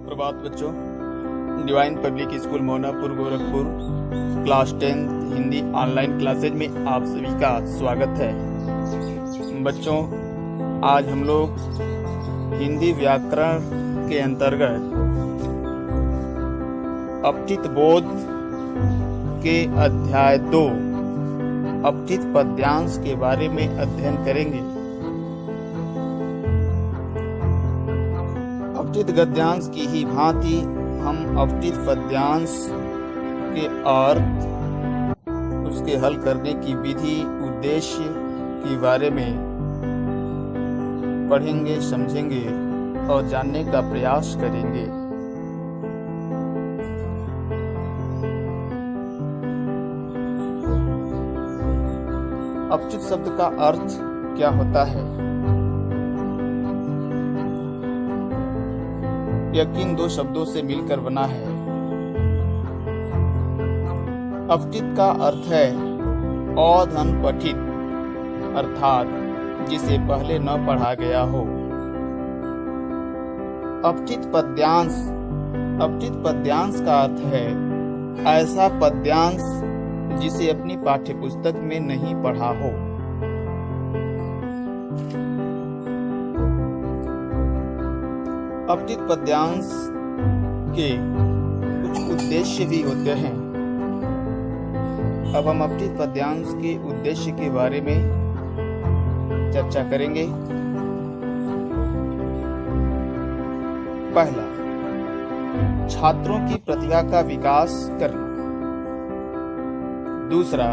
प्रभात बच्चों, divine public school Monapur Gorakhpur class 10 Hindi online classes में आप सभी का स्वागत है। बच्चों, आज हम लोग हिंदी व्याकरण के अंतर्गत अपठित बोध के अध्याय 2 अपठित पद्यांश के बारे में अध्ययन करेंगे। अपठित गद्यांश की ही भांति हम अपठित पद्यांश के अर्थ, उसके हल करने की विधि, उद्देश्य के बारे में पढ़ेंगे, समझेंगे और जानने का प्रयास करेंगे। अपठित शब्द का अर्थ क्या होता है? यह किन दो शब्दों से मिलकर बना है? अपठित का अर्थ है अधनपठित, अर्थात जिसे पहले न पढ़ा गया हो। अपठित पद्यांश का अर्थ है ऐसा पद्यांश जिसे अपनी पाठ्यपुस्तक में नहीं पढ़ा हो। अपठित पद्यांश के कुछ उद्देश्य भी होते हैं। अब हम अपठित पद्यांश के उद्देश्य के बारे में चर्चा करेंगे। पहला, छात्रों की प्रतिभा का विकास करना। दूसरा,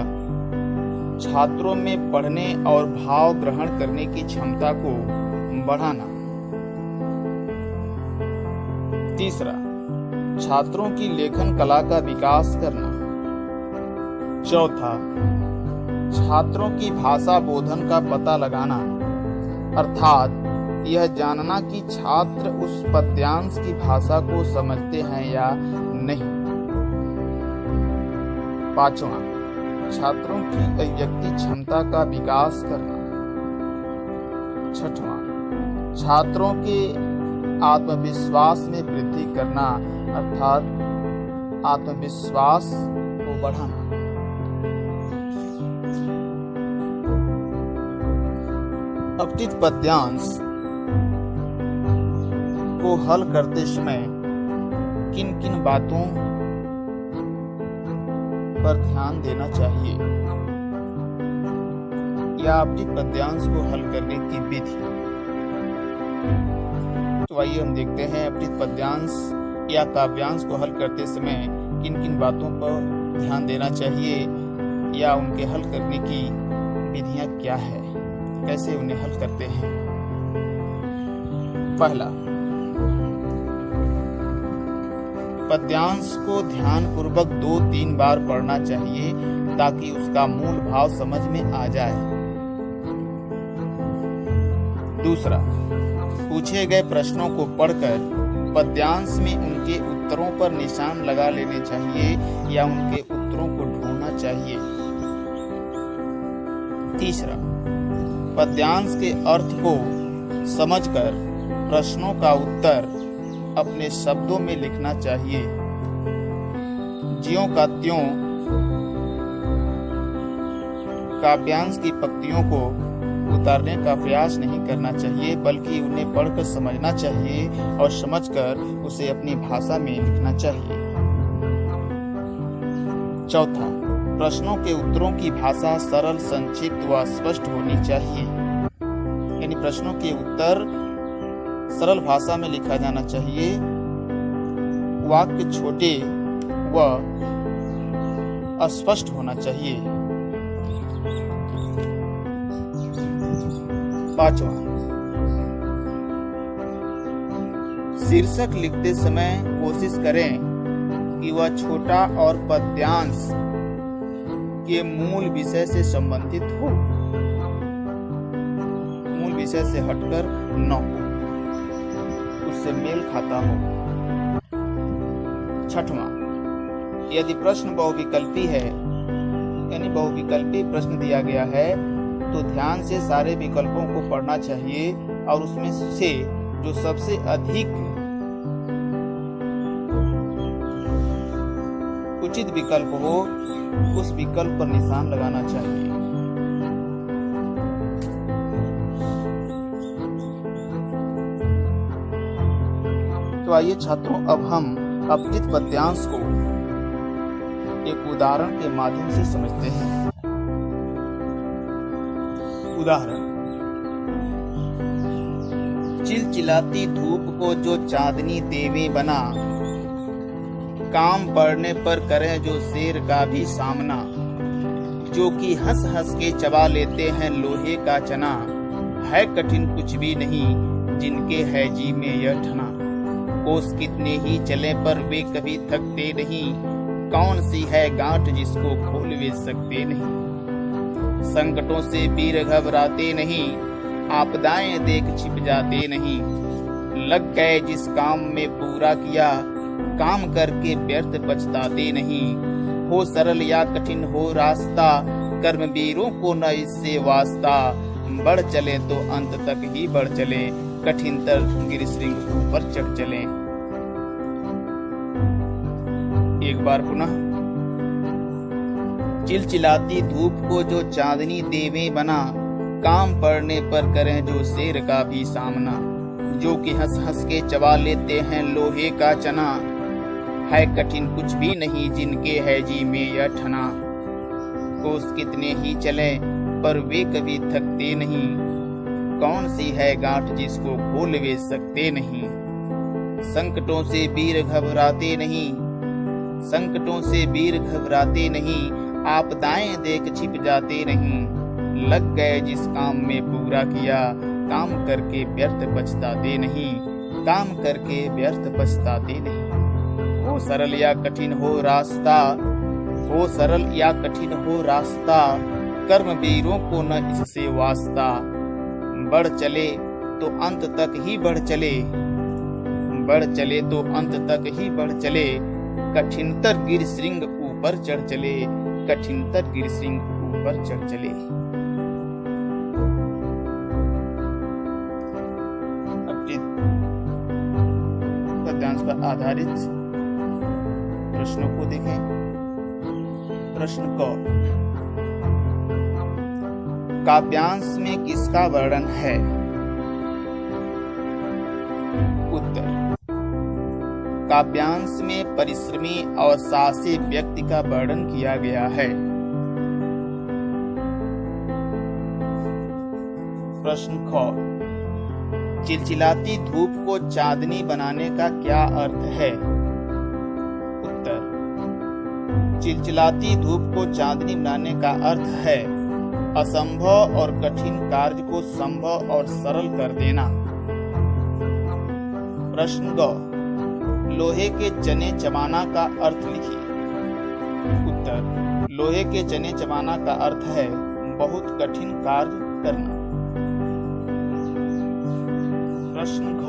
छात्रों में पढ़ने और भाव ग्रहण करने की क्षमता को बढ़ाना। तीसरा, छात्रों की लेखन कला का विकास करना। चौथा, छात्रों की भाषा बोधन का पता लगाना, अर्थात यह जानना कि छात्र उस पद्यांश की भाषा को समझते हैं या नहीं। पांचवा, छात्रों की अभिव्यक्ति क्षमता का विकास करना। छठवां, छात्रों के आत्मविश्वास में वृद्धि करना, अर्थात आत्मविश्वास को बढ़ाना। अपठित पद्यांश को हल करते समय किन किन बातों पर ध्यान देना चाहिए या अपठित पद्यांश को हल करने की विधि? तो आइए हम देखते हैं अपठित पद्यांश या काव्यांश को हल करते समय किन किन बातों पर ध्यान देना चाहिए या उनके हल करने की विधियां क्या है, कैसे उन्हें हल करते हैं। पहला, पद्यांश को ध्यानपूर्वक 2-3 बार पढ़ना चाहिए ताकि उसका मूल भाव समझ में आ जाए। दूसरा, पूछे गए प्रश्नों को पढ़कर पद्यांश में उनके उत्तरों पर निशान लगा लेने चाहिए या उनके उत्तरों को ढूंढना चाहिए। तीसरा, पद्यांश के अर्थ को समझकर प्रश्नों का उत्तर अपने शब्दों में लिखना चाहिए। ज्यों का त्यों काव्यांश की पंक्तियों को उतारने का प्रयास नहीं करना चाहिए, बल्कि उन्हें पढ़कर समझना चाहिए और समझकर उसे अपनी भाषा में लिखना चाहिए। चौथा, प्रश्नों के उत्तरों की भाषा सरल, संक्षिप्त व स्पष्ट होनी चाहिए। यानी प्रश्नों के उत्तर सरल भाषा में लिखा जाना चाहिए। वाक्य छोटे व अस्पष्ट होना चाहिए। पांचवा, शीर्षक लिखते समय कोशिश करें कि वह छोटा और पद्यांश के मूल विषय से संबंधित हो, मूल विषय से हटकर न हो, उससे मेल खाता हो। छठवां, यदि प्रश्न बहुविकल्पी है, यानी बहुविकल्पी प्रश्न दिया गया है, तो ध्यान से सारे विकल्पों को पढ़ना चाहिए और उसमें से जो सबसे अधिक उचित विकल्प हो उस विकल्प पर निशान लगाना चाहिए। तो आइए छात्रों, अब हम अपठित पद्यांश को एक उदाहरण के माध्यम से समझते हैं। उदाहरण: चिलचिलाती धूप को जो चांदनी देवे बना, काम पड़ने पर करे जो शेर का भी सामना, जो कि हंस हंस के चबा लेते हैं लोहे का चना, है कठिन कुछ भी नहीं जिनके है जी में यह ठना, कोस कितने ही चले पर वे कभी थकते नहीं, कौन सी है गांठ जिसको खोल वे सकते नहीं, संकटों से वीर घबराते नहीं, आपदाएं देख छिप जाते नहीं, लग गए जिस काम में पूरा किया, काम करके व्यर्थ पछताते नहीं, हो सरल या कठिन हो रास्ता, कर्मवीरों को न इससे वास्ता, बढ़ चले तो अंत तक ही बढ़ चले, कठिनतर गिरिशृंग ऊपर चढ़ चले। एक बार पुनः: चिलचिलाती धूप को जो चांदनी देवे बना, काम पड़ने पर करें जो शेर का भी सामना, जो कि हंस हंस के चबा लेते हैं लोहे का चना, है कठिन कुछ भी नहीं जिनके है जी में यह ठना, कोस कितने ही चले पर वे कभी थकते नहीं, कौन सी है गांठ जिसको खोल वे सकते नहीं, संकटों से वीर घबराते नहीं, संकटों से वीर घबराते नहीं, आपदाएं देख छिप जाते नहीं, लग गए जिस काम में पूरा किया, काम करके व्यर्थ पछताते नहीं, काम करके व्यर्थ पछताते नहीं, हो सरल या कठिन हो रास्ता, हो सरल या कठिन हो रास्ता, कर्मवीरों को न इससे वास्ता, बढ़ चले तो अंत तक ही बढ़ चले, बढ़ चले तो अंत तक ही बढ़ चले, कठिनतर गिरिशृंग ऊपर चढ़ चले, कठिनतर गिरिशृंग ऊपर चढ़ चले। अपठित पद्यांश पर आधारित प्रश्नों को देखें। प्रश्न क: काव्यांश में किसका वर्णन है? उत्तर: काव्यांश में परिश्रमी और साहसी व्यक्ति का वर्णन किया गया है। प्रश्न ख: चिलचिलाती धूप को चांदनी बनाने का क्या अर्थ है? उत्तर: चिलचिलाती धूप को चांदनी बनाने का अर्थ है असंभव और कठिन कार्य को संभव और सरल कर देना। प्रश्न ग: लोहे के चने चबाना का अर्थ लिखिए। उत्तर: लोहे के चने चबाना का अर्थ है बहुत कठिन कार्य करना। प्रश्न घ: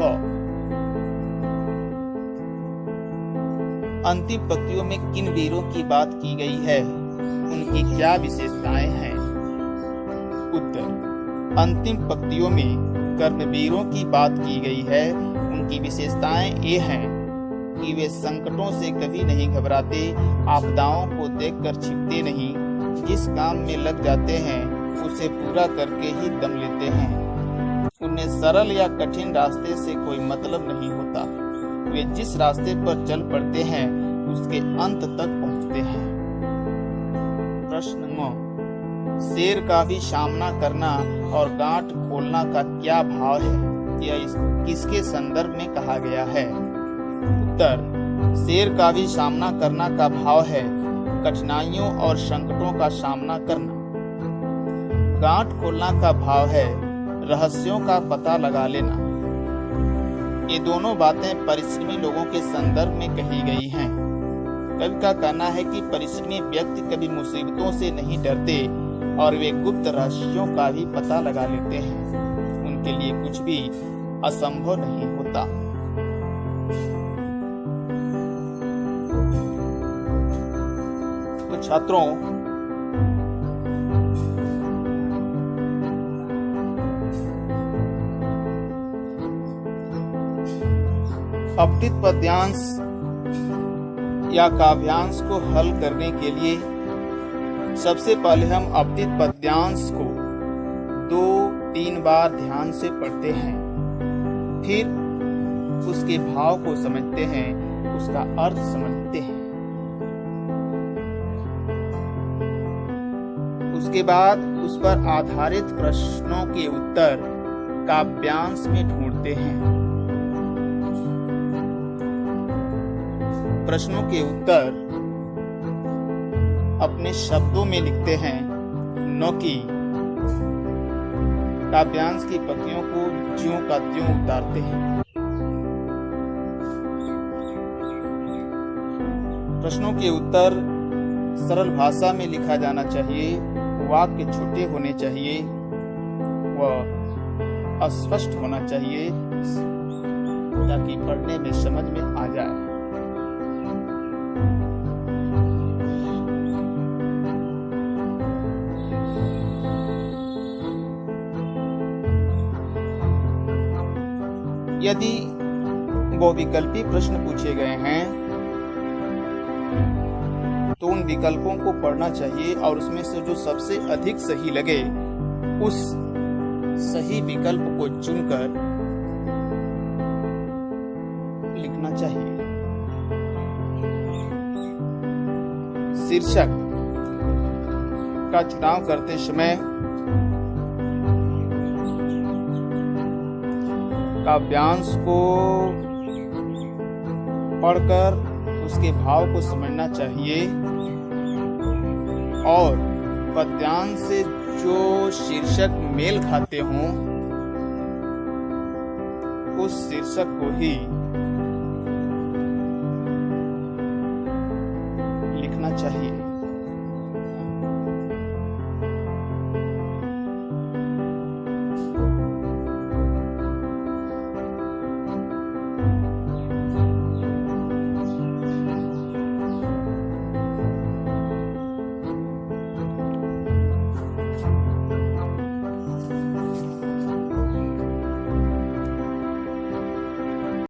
अंतिम पंक्तियों में किन वीरों की बात की गई है, उनकी क्या विशेषताएं हैं? उत्तर: अंतिम पंक्तियों में कर्मवीरों की बात की गई है, उनकी विशेषताएं ये हैं कि वे संकटों से कभी नहीं घबराते, आपदाओं को देखकर छिपते नहीं, जिस काम में लग जाते हैं उसे पूरा करके ही दम लेते हैं, उन्हें सरल या कठिन रास्ते से कोई मतलब नहीं होता, वे जिस रास्ते पर चल पड़ते हैं उसके अंत तक पहुंचते हैं। प्रश्न म: शेर का भी सामना करना और गांठ खोलना का क्या भाव है, यह किसके संदर्भ में कहा गया है? उत्तर: शेर का भी सामना करना का भाव है कठिनाइयों और संकटों का सामना करना। गांठ खोलना का भाव है रहस्यों का पता लगा लेना। ये दोनों बातें परिश्रमी लोगों के संदर्भ में कही गई हैं। कवि का कहना है कि परिश्रमी व्यक्ति कभी मुसीबतों से नहीं डरते और वे गुप्त रहस्यों का भी पता लगा लेते हैं, उनके लिए कुछ भी असंभव नहीं होता। तो छात्रों, अपठित पद्यांश या काव्यांश को हल करने के लिए सबसे पहले हम अवधित पद्यांश को 2-3 बार ध्यान से पढ़ते हैं, फिर उसके भाव को समझते हैं, उसका अर्थ समझते हैं। उसके बाद उस पर आधारित प्रश्नों के उत्तर काव्यांश में ढूंढते हैं। प्रश्नों के उत्तर अपने शब्दों में लिखते हैं, न कि काव्यांश की पंक्तियों को ज्यों का त्यों उतारते हैं। प्रश्नों के उत्तर सरल भाषा में लिखा जाना चाहिए, वाक्य छोटे होने चाहिए व अस्पष्ट होना चाहिए ताकि पढ़ने में समझ में आ जाए। यदि बहुविकल्पी प्रश्न पूछे गए हैं तो उन विकल्पों को पढ़ना चाहिए और उसमें से जो सबसे अधिक सही लगे उस सही विकल्प को चुनकर लिखना चाहिए। शीर्षक का चुनाव करते समय काव्यांश को पढ़कर उसके भाव को समझना चाहिए और पद्यांश से जो शीर्षक मेल खाते हों उस शीर्षक को ही